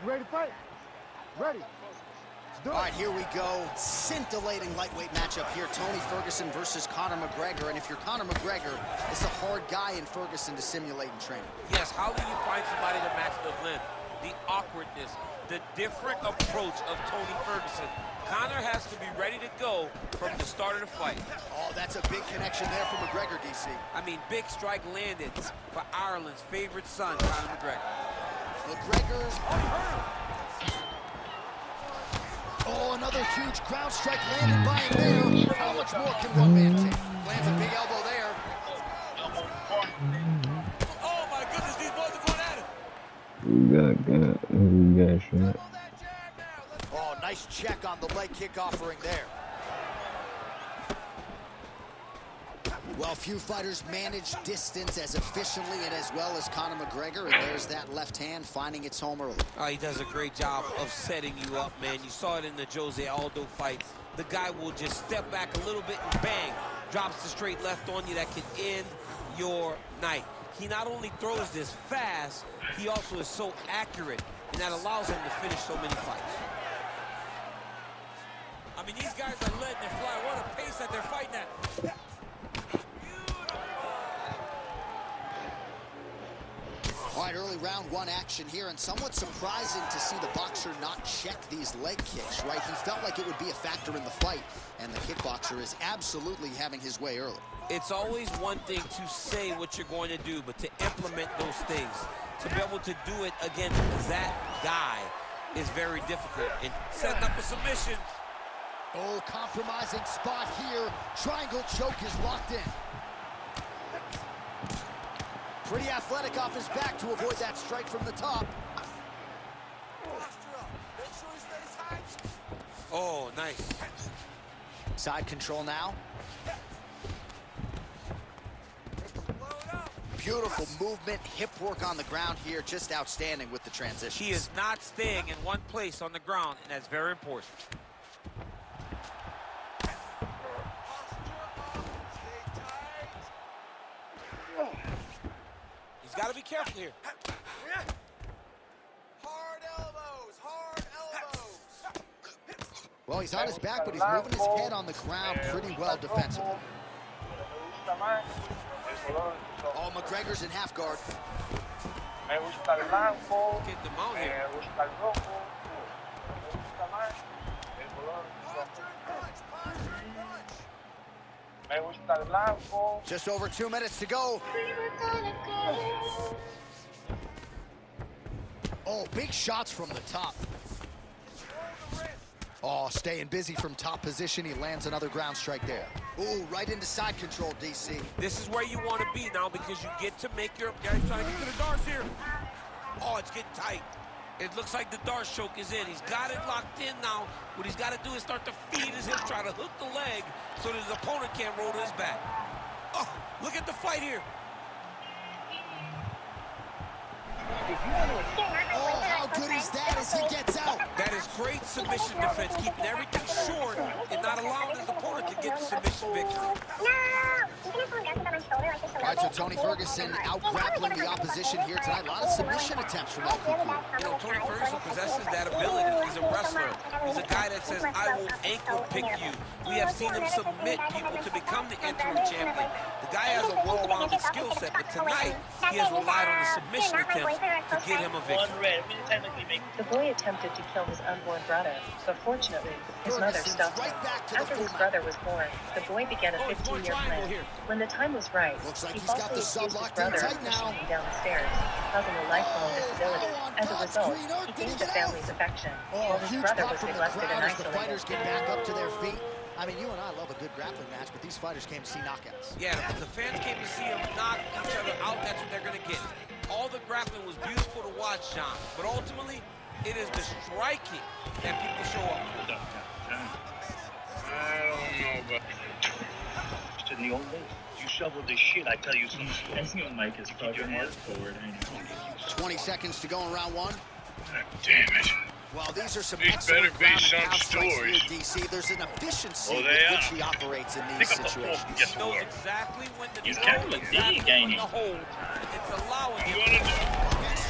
You ready to fight? Ready. All right, here we go. Scintillating lightweight matchup here. Tony Ferguson versus Conor McGregor. And if you're Conor McGregor, it's a hard guy in Ferguson to simulate in training. Yes, how do you find somebody to match the length, the awkwardness, the different approach of Tony Ferguson? Conor has to be ready to go from the start of the fight. Oh, that's a big connection there for McGregor, DC. I mean, big strike landed for Ireland's favorite son, Conor McGregor. McGregor's... Oh, another huge ground strike landed by him there. How much more can one man take? Lands a big elbow there. Oh, my goodness, these boys are going at it. We got shot. Oh, nice check on the leg kick offering there. Well, few fighters manage distance as efficiently and as well as Conor McGregor, and there's that left hand finding its home early. He does a great job of setting you up, man. You saw it in the Jose Aldo fight. The guy will just step back a little bit and bang, drops the straight left on you that can end your night. He not only throws this fast, he also is so accurate, and that allows him to finish so many fights. I mean, these guys are letting it fly. What a pace that they're fighting at. All right, early round one action here, and somewhat surprising to see the boxer not check these leg kicks, right? He felt like it would be a factor in the fight, and the kickboxer is absolutely having his way early. It's always one thing to say what you're going to do, but to implement those things, to be able to do it against that guy is very difficult. And setting up a submission. Oh, compromising spot here. Triangle choke is locked in. Pretty athletic off his back to avoid that strike from the top. Oh, nice. Side control now. Beautiful movement, hip work on the ground here, just outstanding with the transition. He is not staying in one place on the ground, and that's very important. He's got to be careful here. Hard elbows, hard elbows. Well, he's on his back, but he's moving his head on the ground pretty well defensively. Oh, McGregor's in half guard. Get them out here. Just over 2 minutes to go. Oh, big shots from the top. Oh, staying busy from top position. He lands another ground strike there. Ooh, right into side control, DC. This is where you want to be now because you get to make your... Guys trying to get to the Darce here. Oh, it's getting tight. It looks like the Darce choke is in. He's got it locked in now. What he's got to do is start to feed his hip, try to hook the leg so that his opponent can't roll to his back. Oh, look at the fight here. Oh, how good is that as he gets out? That is great submission defense, keeping everything short and not allowing his opponent to get the submission victory. All right, so Tony Ferguson out-grappling the opposition here tonight. A lot of submission attempts from El Cucuy. You know, Tony Ferguson possesses that ability. He's a wrestler. He's a guy that says, I will ankle pick you. We have seen him submit people to become the interim champion. The guy has a well-rounded skill set, but tonight he has relied on the submission attempts to get him a victory. The boy attempted to kill his unborn brother, but fortunately, his mother stopped him. After his brother was born, the boy began a 15-year plan. When the time was right, he falsely accused his brother of pushing him down the stairs, causing a lifelong disability. As a result, he gained the family's affection, while his brother was neglected and The isolated. fighters get back up to their feet. I mean, you and I love a good grappling match, but these fighters came to see knockouts. Yeah, the fans came to see them knock each other out. That's what they're going to get. All the grappling was beautiful to watch, John, but ultimately, it is the striking that people show up for. I don't know, but just in the old days, you shovel this shit, I tell you some stories. Mike is keep your hands forward. 20 seconds to go in round one. God damn it. Well, these are some These excellent better be ground and some pound strikes here, stories. DC. There's an efficiency Oh, with they which are. he operates in these Pick up the fork and situations. get He to knows work. exactly when to You throw, can't look exactly big, ain't when you? to hold. And it's allowing You him wanna do? Next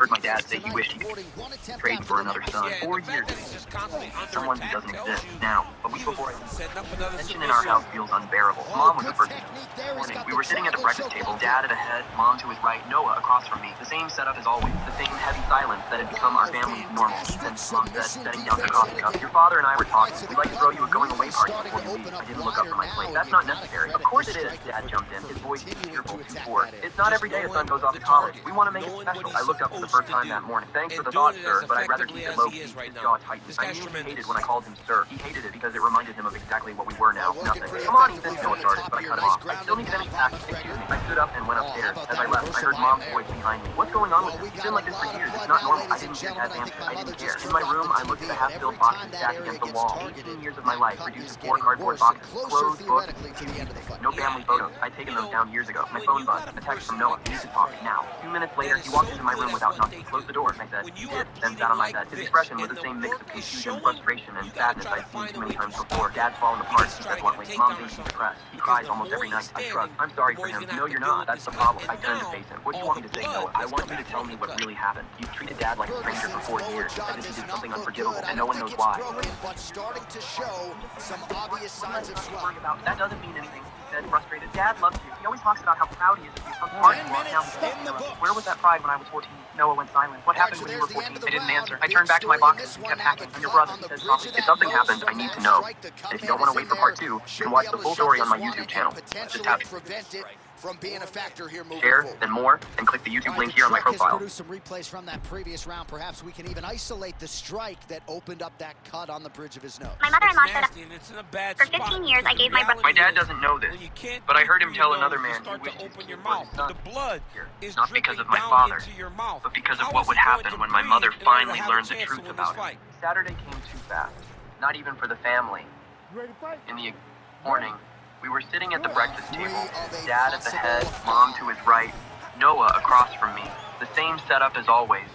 heard my dad say he wished he could trade for another son. Yeah, 4 the years. fact that he's just constantly under Someone who attack doesn't tells exist. you Now, of A week before I setting up another tension in our house feels unbearable. Mom was the first to morning. We were sitting at the breakfast table, Dad at a head, Mom to his right, Noah across from me. The same setup as always, the same heavy silence that had become our family's normal. Ethan, Mom said, setting down her coffee cup. Your father and I were talking. We'd like to throw you a going-away party before you leave. I didn't look up from my plate. That's not necessary. Of course it is, Dad jumped in, his voice tearful to bored. It's not every day a son goes off to college. We want to make it special. I looked up for the first time that morning. Thanks for the thought, sir, but I'd rather keep it low-key. His jaw tightened. I knew he hated when I called him sir. He hated it because it reminded him of exactly what we were now. Nothing. Come on, Ethan, Noah started, but I cut him off. I still need to finish packing. Excuse me. I stood up and went upstairs. As I left, I heard Mom's voice behind me. What's going on with him? He's been like this for years. It's not normal. I didn't hear Dad's answer. I didn't care. In my room, I looked at the half-filled boxes stacked against the wall. 18 years of my life reduced to 4 cardboard boxes. Clothes, books, no family photos. I'd taken those down years ago. My phone buzzed. A text from Noah. We need to talk now. 2 minutes later, he walked into my room without knocking. Closed the door. I said, he did. Then sat on my bed. His expression was the same mix of confusion, frustration, and sadness I'd seen too many times before. Dad's fallen apart, he said bluntly. Mom thinks he's depressed. He cries almost every night. I shrugged. I'm sorry for him. No, you're not. That's the problem. I turned to face him. What do you want me to say, Noah? I want you to tell me what really happened. You've treated Dad like a stranger for 4 years, as if he did something unforgivable, and no one knows why. But starting to show some obvious signs of swelling. That doesn't mean anything, he said, frustrated. Dad loves you. He always talks about how proud he is of you. How smart you are. Now he's taking you. Where was that pride when I was 14? Noah went silent. What happened when you were 14? I didn't answer. I turned back to my boxes and kept hacking. I'm your brother, he said softly. If something happens, I need to know. And if you don't want to wait for part 2, you can watch the full story on my YouTube channel. Just tap from being a factor here moving share, forward. then more, and click the YouTube link here on my profile. Produce some replays from that previous round. Perhaps we can even isolate the strike that opened up that cut on the bridge of his nose. My mother-in-law said for 15 years I gave my brother... My dad doesn't know this, but I heard him tell another man he wished his kid was his son. The blood is not because of my father, but because of what would happen when my mother finally learned the truth about him. Saturday came too fast, not even for the family. Ready to fight? In the morning, we were sitting at the breakfast table, Dad at the head, Mom to his right, Noah across from me. The same setup as always.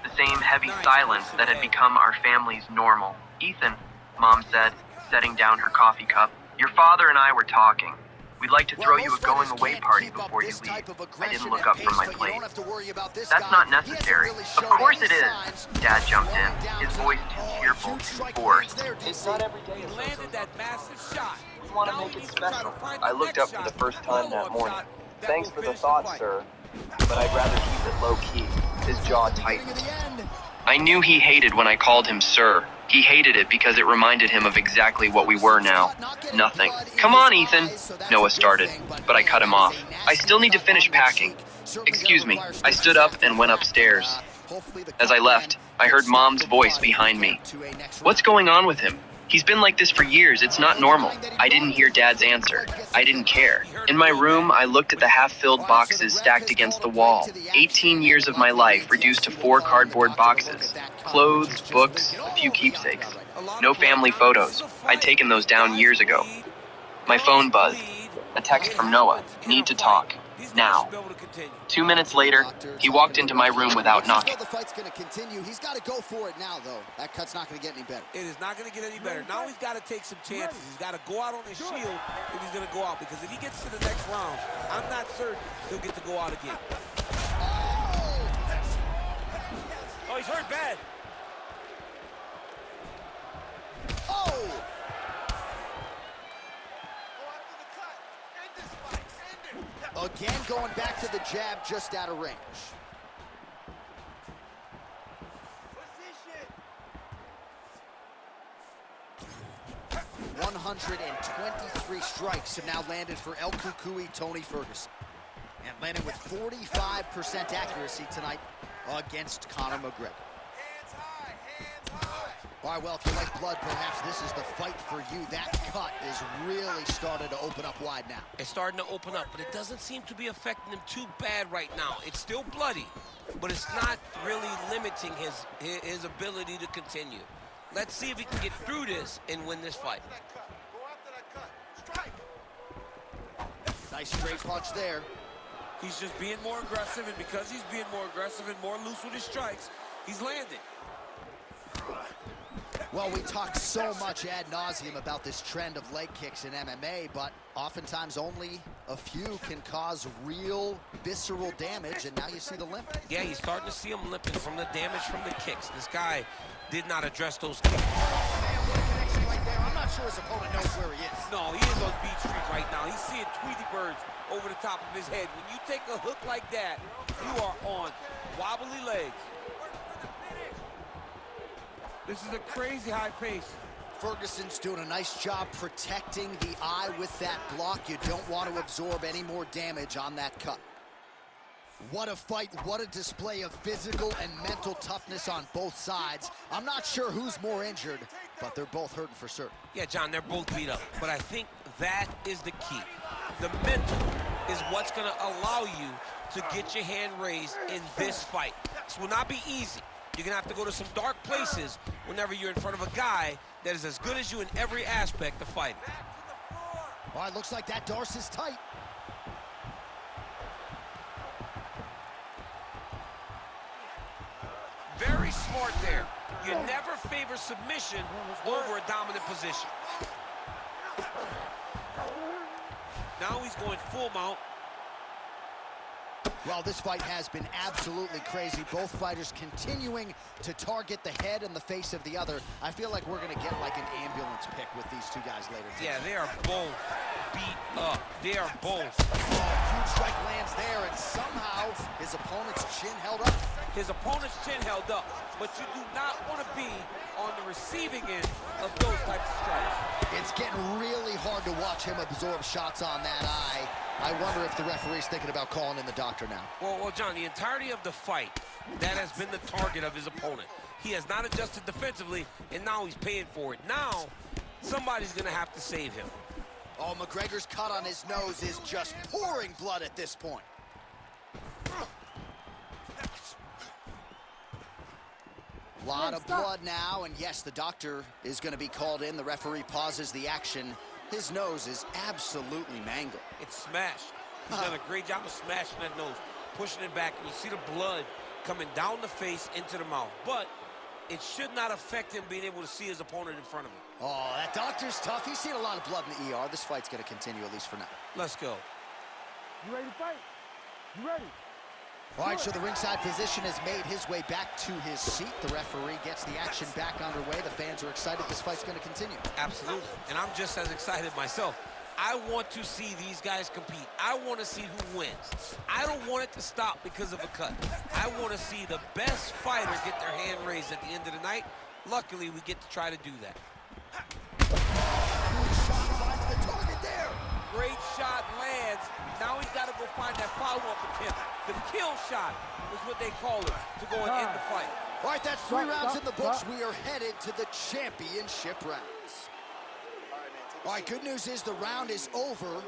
The same heavy silence that had become our family's normal. Ethan, Mom said, setting down her coffee cup, your father and I were talking. We'd like to throw you a going-away party before you leave. I didn't look up from my plate. That's not necessary. Of course it is. Dad jumped in, his voice too tearful, too forced. It's not every day He landed that massive shot. we want to make it special. I looked up for the first time that morning. Thanks for the thought, sir, but I'd rather keep it low-key. His jaw tightened. I knew he hated when I called him sir. He hated it because it reminded him of exactly what we were now. Nothing. Come on, Ethan, Noah started, but I cut him off. I still need to finish packing. Excuse me. I stood up and went upstairs. As I left, I heard Mom's voice behind me. What's going on with him? He's been like this for years. It's not normal. I didn't hear Dad's answer. I didn't care. In my room, I looked at the half-filled boxes stacked against the wall. 18 years of my life reduced to 4 cardboard boxes. Clothes, books, a few keepsakes. No family photos. I'd taken those down years ago. My phone buzzed. A text from Noah. Need to talk. Now. 2 minutes later, he walked into my room without knocking. The fight's going to continue. He's got to go for it now, though. That cut's not going to get any better. It is not going to get any better. Now he's got to take some chances. He's got to go out on his shield if he's going to go out. Because if he gets to the next round, I'm not certain he'll get to go out again. Oh, he's hurt bad. Oh! Again, going back to the jab just out of range. 123 strikes have now landed for El Cucuy, Tony Ferguson. And landed with 45% accuracy tonight against Conor McGregor. All right, well, if you like blood, perhaps this is the fight for you. That cut is really starting to open up wide now. It's starting to open up, but it doesn't seem to be affecting him too bad right now. It's still bloody, but it's not really limiting his ability to continue. Let's see if he can get through this and win this fight. Nice straight punch there. He's just being more aggressive, and because he's being more aggressive and more loose with his strikes, he's landing. Well, we talk so much ad nauseum about this trend of leg kicks in MMA, but oftentimes only a few can cause real visceral damage, and now you see the limp. Yeah, you're starting to see him limping from the damage from the kicks. This guy did not address those kicks. Man, what a connection right there. I'm not sure sure his opponent knows where he is. No, he is on Beach Street right now. He's seeing Tweety birds over the top of his head. When you take a hook like that, you are on wobbly legs. This is a crazy high pace. Ferguson's doing a nice job protecting the eye with that block. You don't want to absorb any more damage on that cut. What a fight, what a display of physical and mental toughness on both sides. I'm not sure who's more injured, but they're both hurting for certain. Yeah, John, they're both beat up, but I think that is the key. The mental is what's gonna allow you to get your hand raised in this fight. This will not be easy. You're gonna have to go to some dark places whenever you're in front of a guy that is as good as you in every aspect of fighting. All right, looks like that Darce is tight. Very smart there. You never favor submission over a dominant position. Now he's going full mount. Well, this fight has been absolutely crazy. Both fighters continuing to target the head and the face of the other. I feel like we're going to get like an ambulance pick with these two guys later today. Yeah, they are both beat up. They are both. Oh, huge strike lands there, and somehow his opponent's chin held up. His opponent's chin held up, but you do not want to be on the receiving end of those types of strikes. It's getting really hard to watch him absorb shots on that eye. I wonder if the referee's thinking about calling in the doctor now. Well, John, the entirety of the fight, that has been the target of his opponent. He has not adjusted defensively, and now he's paying for it. Now, somebody's going to have to save him. Oh, McGregor's cut on his nose is just pouring blood at this point. A lot of blood now, and yes, the doctor is going to be called in. The referee pauses the action. His nose is absolutely mangled. It's smashed. He's done a great job of smashing that nose, pushing it back, and you see the blood coming down the face into the mouth. But it should not affect him being able to see his opponent in front of him. Oh, that doctor's tough. He's seen a lot of blood in the ER. This fight's going to continue, at least for now. Let's go. You ready to fight? You ready? All right, so the ringside physician has made his way back to his seat. The referee gets the action back underway. The fans are excited. This fight's going to continue. Absolutely, and I'm just as excited myself. I want to see these guys compete. I want to see who wins. I don't want it to stop because of a cut. I want to see the best fighter get their hand raised at the end of the night. Luckily, we get to try to do that. Finds the target there. Great shot lands. Now he's got to go find that follow-up attempt. The kill shot is what they call it to go and end the fight. All right, that's 3 rounds in the books. We are headed to the championship rounds. All right, good news is the round is over.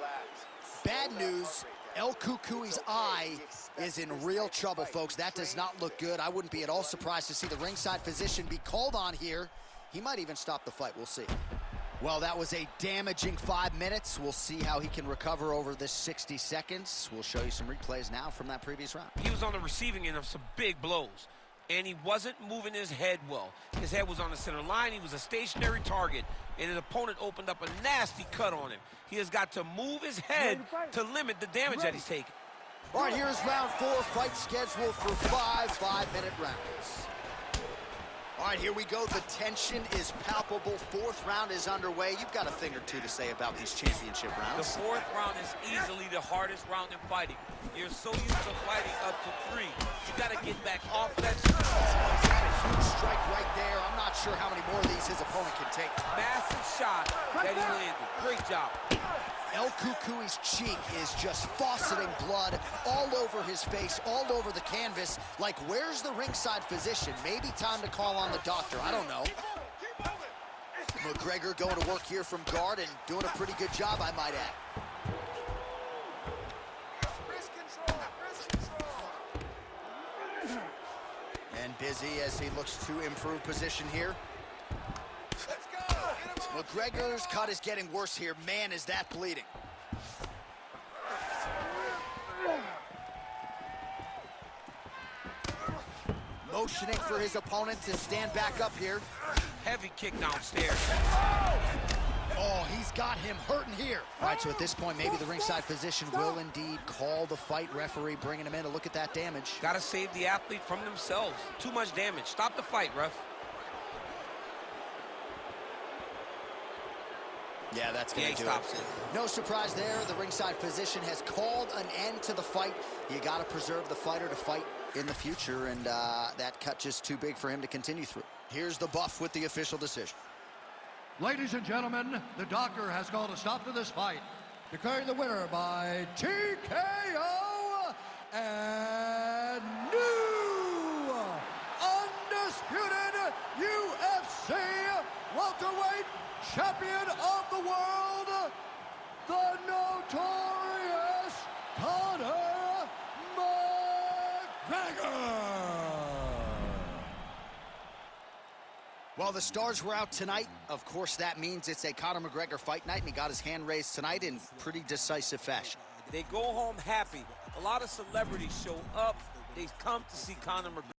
Bad news, El Cucuy's eye is in real trouble, folks. That does not look good. I wouldn't be at all surprised to see the ringside physician be called on here. He might even stop the fight. We'll see. Well, that was a damaging 5 minutes. We'll see how he can recover over this 60 seconds. We'll show you some replays now from that previous round. He was on the receiving end of some big blows, and he wasn't moving his head well. His head was on the center line. He was a stationary target, and his opponent opened up a nasty cut on him. He has got to move his head to limit the damage that he's taking. All right, here's round 4. Fight scheduled for 5 5-minute rounds. All right, here we go. The tension is palpable. 4th round is underway. You've got a thing or two to say about these championship rounds. The 4th round is easily the hardest round in fighting. You're so used to fighting up to 3. You got to get back off that Huge strike right there. I'm not sure how many more of these his opponent can take. massive shot that he landed. Great job. El Cucuy's cheek is just fauceting blood all over his face, all over the canvas. Like, where's the ringside physician? Maybe time to call on the doctor. I don't know. McGregor going to work here from guard and doing a pretty good job, I might add. And busy as he looks to improve position here. McGregor's cut is getting worse here. Man, is that bleeding. Motioning for his opponent to stand back up here. Heavy kick downstairs. Oh, he's got him hurting here. All right, so at this point, maybe the ringside physician will indeed call the fight. Referee bringing him in to look at that damage. Got to save the athlete from themselves. Too much damage. Stop the fight, ref. Yeah, that's going to do stops it. No surprise there. The ringside physician has called an end to the fight. You got to preserve the fighter to fight in the future, and that cut just too big for him to continue through. Here's the buff with the official decision. Ladies and gentlemen, the doctor has called a stop to this fight, declaring the winner by TKO and new undisputed UFC welterweight champion of the world, the notorious Conor McGregor. Well, the stars were out tonight. Of course, that means it's a Conor McGregor fight night, and he got his hand raised tonight in pretty decisive fashion. They go home happy. A lot of celebrities show up. They come to see Conor McGregor.